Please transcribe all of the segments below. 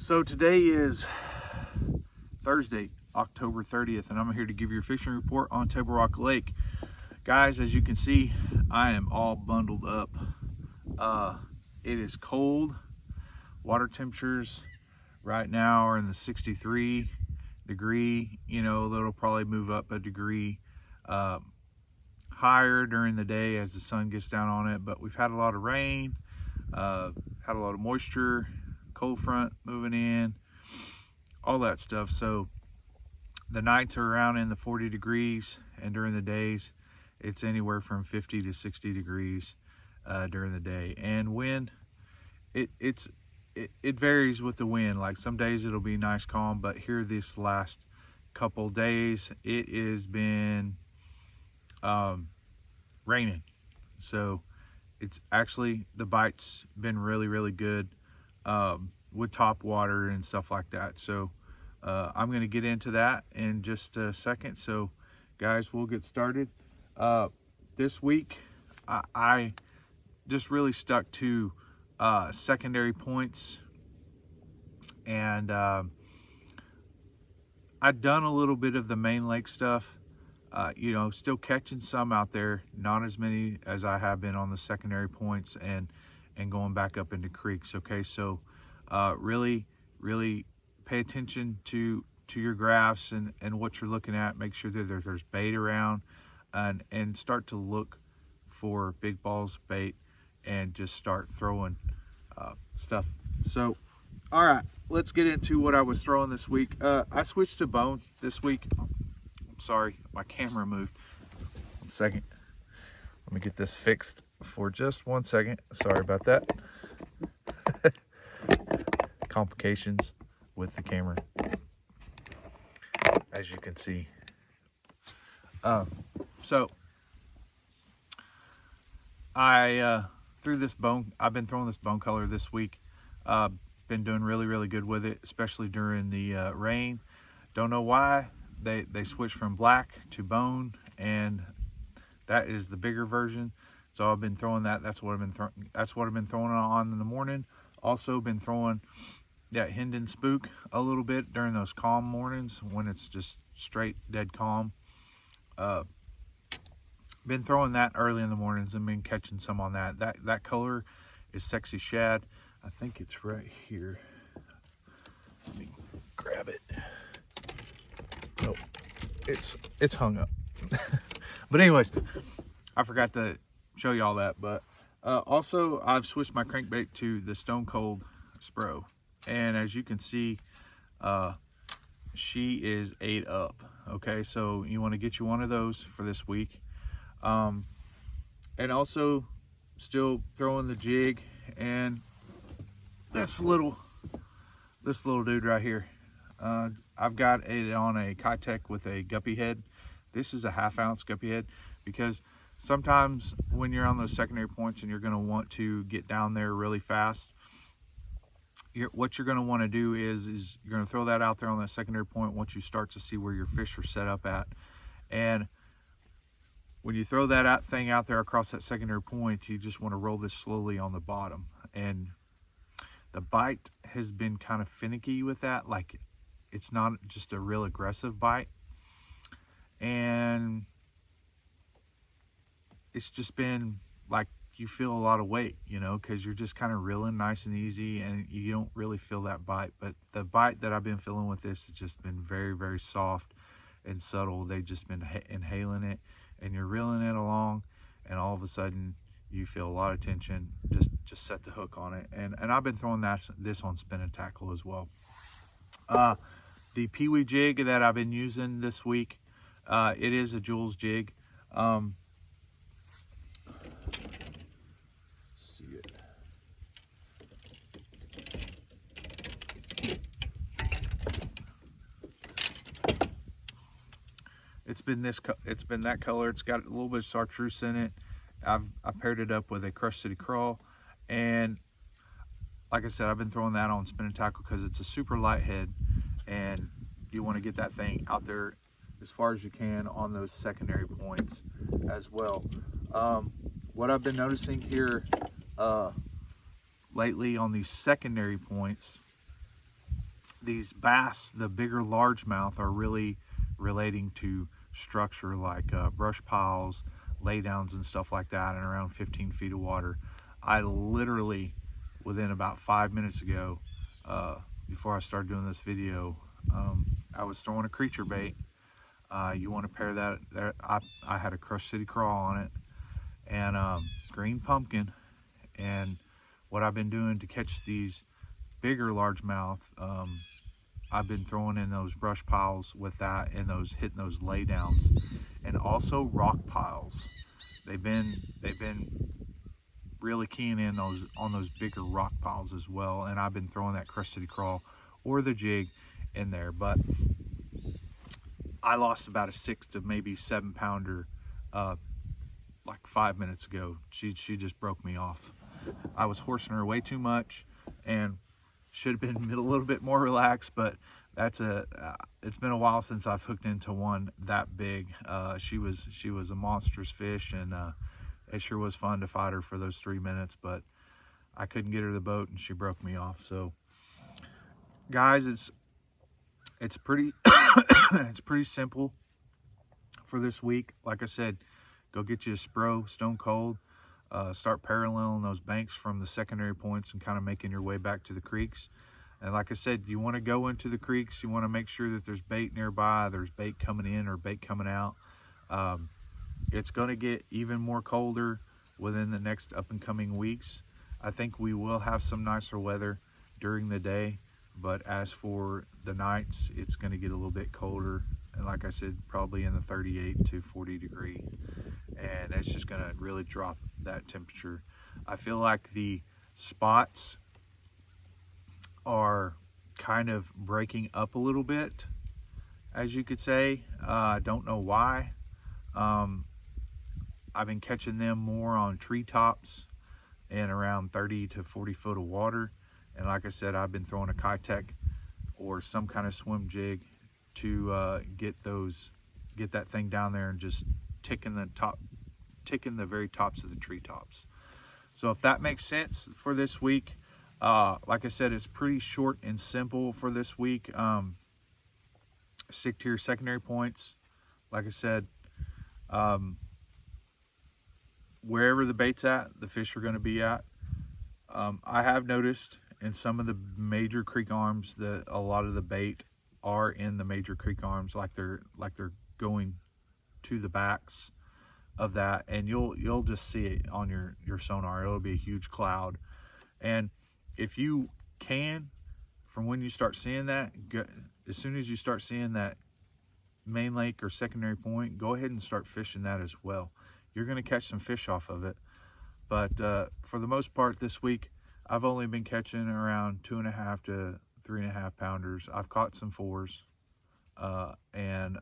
So today is Thursday, October 30th, and I'm here to give you a fishing report on Spro Rock Lake. Guys, as you can see, I am all bundled up. It is cold. Water temperatures right now are in the 63 degree. You know, that'll probably move up a degree higher during the day as the sun gets down on it, but we've had a lot of rain, had a lot of moisture, cold front moving in, all that stuff. So the nights are around in the 40 degrees, and during the days it's anywhere from 50 to 60 degrees during the day. And wind, it varies with the wind. Like some days it'll be nice calm, but here this last couple days it has been raining. So it's actually, the bite's been really good with top water and stuff like that. So I'm going to get into that in just a second. So guys, we'll get started. This week I just really stuck to secondary points, and I've done a little bit of the main lake stuff. You know, still catching some out there, not as many as I have been on the secondary points and going back up into creeks. Okay, so really pay attention to your graphs and what you're looking at. Make sure that there's bait around, and start to look for big balls bait and just start throwing stuff. So all right, let's get into what I was throwing this week. I switched to bone this week. Sorry, my camera moved. 1 second. Let me get this fixed for just 1 second. Sorry about that. Complications with the camera, as you can see. So I threw this bone. I've been throwing this bone color this week. Been doing really good with it, especially during the rain. Don't know why. They switched from black to bone, and that is the bigger version. So I've been throwing that. That's what I've been throwing on in the morning. Also been throwing that Hendon spook a little bit during those calm mornings when it's just straight dead calm. Been throwing that early in the mornings and been catching some on that. That color is Sexy Shad. I think it's right here. Let me grab it. Nope, it's hung up. But anyways, I forgot to show you all that. But also I've switched my crankbait to the Stone Cold Spro, and as you can see, she is 8 up. Okay, so you want to get you one of those for this week. And also still throwing the jig and this little dude right here. I've got it on a Keitech with a guppy head. This is a 1/2 ounce guppy head, because sometimes when you're on those secondary points and you're going to want to get down there really fast, what you're going to want to do is you're going to throw that out there on that secondary point once you start to see where your fish are set up at. And when you throw that thing out there across that secondary point, you just want to roll this slowly on the bottom. And the bite has been kind of finicky with that. Like, it's not just a real aggressive bite, and it's just been like you feel a lot of weight, you know, because you're just kind of reeling nice and easy, and you don't really feel that bite. But the bite that I've been feeling with this has just been very soft and subtle. They've just been inhaling it, and you're reeling it along, and all of a sudden you feel a lot of tension. Just set the hook on it, and I've been throwing this on spin and tackle as well. The Peewee jig that I've been using this week, it is a Jules jig. See it. It's been that color. It's got a little bit of chartreuse in it. I paired it up with a Crush City craw, and like I said, I've been throwing that on spin and tackle because it's a super light head, and you want to get that thing out there as far as you can on those secondary points as well. What I've been noticing here lately on these secondary points these bass, the bigger largemouth, are really relating to structure like brush piles, laydowns and stuff like that, and around 15 feet of water. I literally, within about 5 minutes ago, before I started doing this video, I was throwing a creature bait. You want to pair that, I had a Crush City Craw on it, and green pumpkin. And what I've been doing to catch these bigger largemouth, I've been throwing in those brush piles with that, and hitting those laydowns, and also rock piles. They've been really keying in on those bigger rock piles as well, and I've been throwing that Crush City Crawl or the jig in there. But I lost about a 6 to maybe 7 pounder like 5 minutes ago. She just broke me off. I was horsing her way too much and should have been a little bit more relaxed, but it's been a while since I've hooked into one that big. She was a monstrous fish, and it sure was fun to fight her for those 3 minutes, but I couldn't get her to the boat and she broke me off. So guys, it's pretty it's pretty simple for this week. Like I said, go get you a Spro Stone Cold. Start paralleling those banks from the secondary points and kind of making your way back to the creeks. And like I said, you want to go into the creeks, you want to make sure that there's bait nearby, there's bait coming in or bait coming out. It's going to get even more colder within the next up and coming weeks. I think we will have some nicer weather during the day, but as for the nights, it's going to get a little bit colder. And like I said, probably in the 38 to 40 degree. And it's just going to really drop that temperature. I feel like the spots are kind of breaking up a little bit, as you could say. I don't know why. I've been catching them more on treetops and around 30 to 40 foot of water. And like I said, I've been throwing a Keitech or some kind of swim jig to get that thing down there and just ticking the very tops of the treetops. So if that makes sense for this week, like I said, it's pretty short and simple for this week. Stick to your secondary points. Like I said, wherever the bait's at, the fish are going to be at. I have noticed in some of the major creek arms that a lot of the bait are in the major creek arms, like they're going to the backs of that, and you'll just see it on your sonar. It'll be a huge cloud. And if you can, from when you start seeing that, as soon as you start seeing that main lake or secondary point, go ahead and start fishing that as well. You're going to catch some fish off of it. But for the most part this week, I've only been catching around 2.5 to 3.5 pounders. I've caught some 4s, and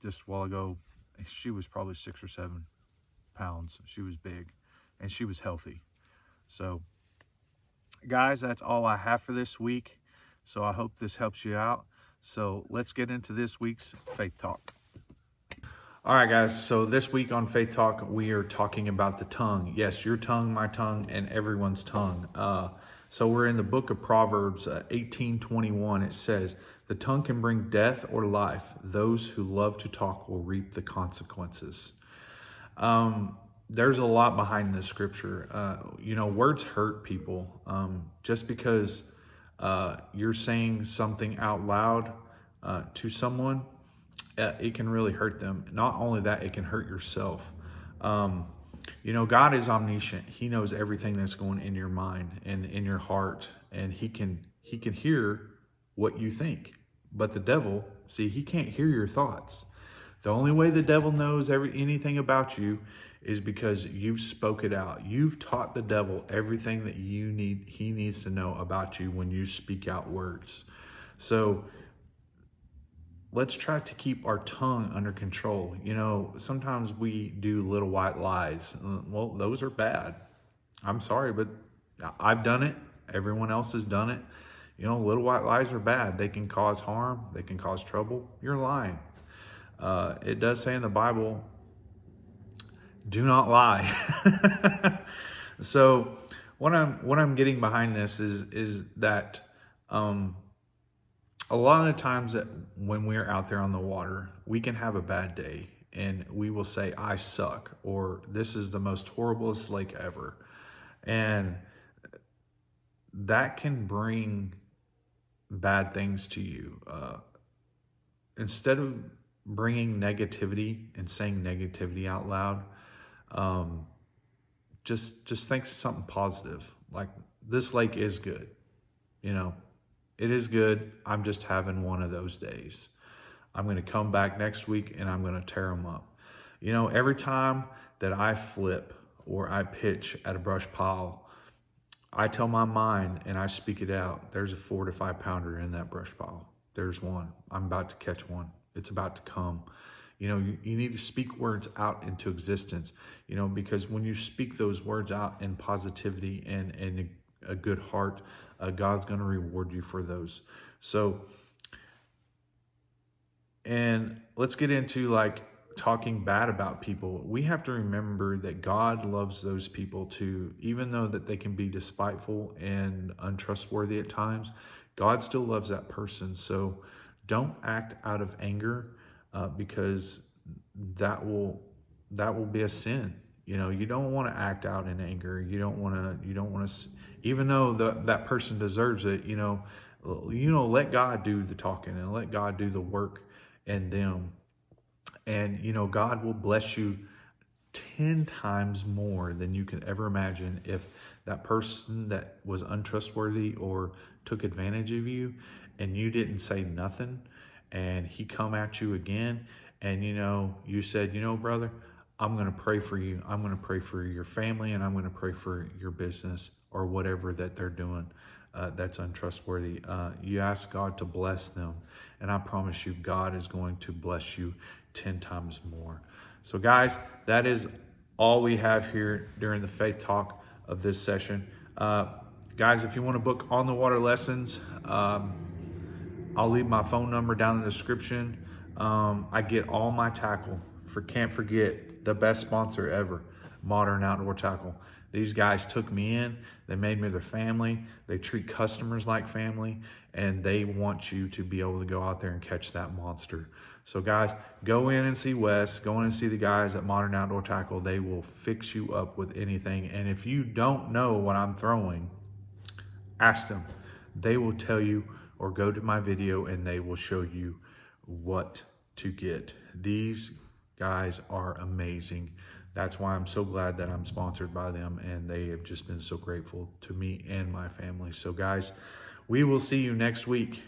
just a while ago, she was probably 6 or 7 pounds. She was big, and she was healthy. So guys, that's all I have for this week. So I hope this helps you out. So let's get into this week's Faith Talk. All right, guys, so this week on Faith Talk, we are talking about the tongue. Yes, your tongue, my tongue, and everyone's tongue. So we're in the book of Proverbs 18:21. It says, "The tongue can bring death or life. Those who love to talk will reap the consequences." There's a lot behind this scripture. Words hurt people. Just because you're saying something out loud to someone, it can really hurt them. Not only that, it can hurt yourself. God is omniscient. He knows everything that's going in your mind and in your heart, and he can hear what you think. But the devil, see, he can't hear your thoughts. The only way the devil knows anything about you is because you've spoke it out. You've taught the devil everything that he needs to know about you when you speak out words. So let's try to keep our tongue under control. Sometimes we do little white lies. Well, those are bad. I'm sorry, but I've done it. Everyone else has done it. Little white lies are bad. They can cause harm. They can cause trouble. You're lying. It does say in the Bible, do not lie. So what I'm getting behind this is that a lot of the times that when we're out there on the water, we can have a bad day and we will say, I suck, or this is the most horriblest lake ever. And that can bring bad things to you. Instead of bringing negativity and saying negativity out loud, just think something positive. Like, this lake is good, you know, it is good. I'm just having one of those days. I'm going to come back next week and I'm going to tear them up. You know, every time that I flip or I pitch at a brush pile, I tell my mind and I speak it out. There's a 4 to 5 pounder in that brush pile. There's one. I'm about to catch one. It's about to come. You know, you need to speak words out into existence, you know, because when you speak those words out in positivity and a good heart, God's going to reward you for those. So, and let's get into like talking bad about people. We have to remember that God loves those people too, even though that they can be despiteful and untrustworthy at times. God still loves that person. So don't act out of anger, because that will be a sin. You know, you don't want to act out in anger. You don't want to, even though that person deserves it, you know, let God do the talking and let God do the work in them. And, you know, God will bless you 10 times more than you could ever imagine if that person that was untrustworthy or took advantage of you and you didn't say nothing and he come at you again and, you know, you said, you know, brother, I'm going to pray for you. I'm going to pray for your family and I'm going to pray for your business or whatever that they're doing that's untrustworthy. You ask God to bless them, and I promise you God is going to bless you 10 times more. So guys, that is all we have here during the faith talk of this session. Guys, if you want to book on the water lessons, I'll leave my phone number down in the description. I get all my tackle for Can't Forget, the best sponsor ever, Modern Outdoor Tackle. These guys took me in, they made me their family, they treat customers like family, and they want you to be able to go out there and catch that monster. So guys, go in and see Wes, go in and see the guys at Modern Outdoor Tackle. They will fix you up with anything. And if you don't know what I'm throwing, ask them. They will tell you, or go to my video and they will show you what to get. These guys are amazing. That's why I'm so glad that I'm sponsored by them, and they have just been so grateful to me and my family. So guys, we will see you next week.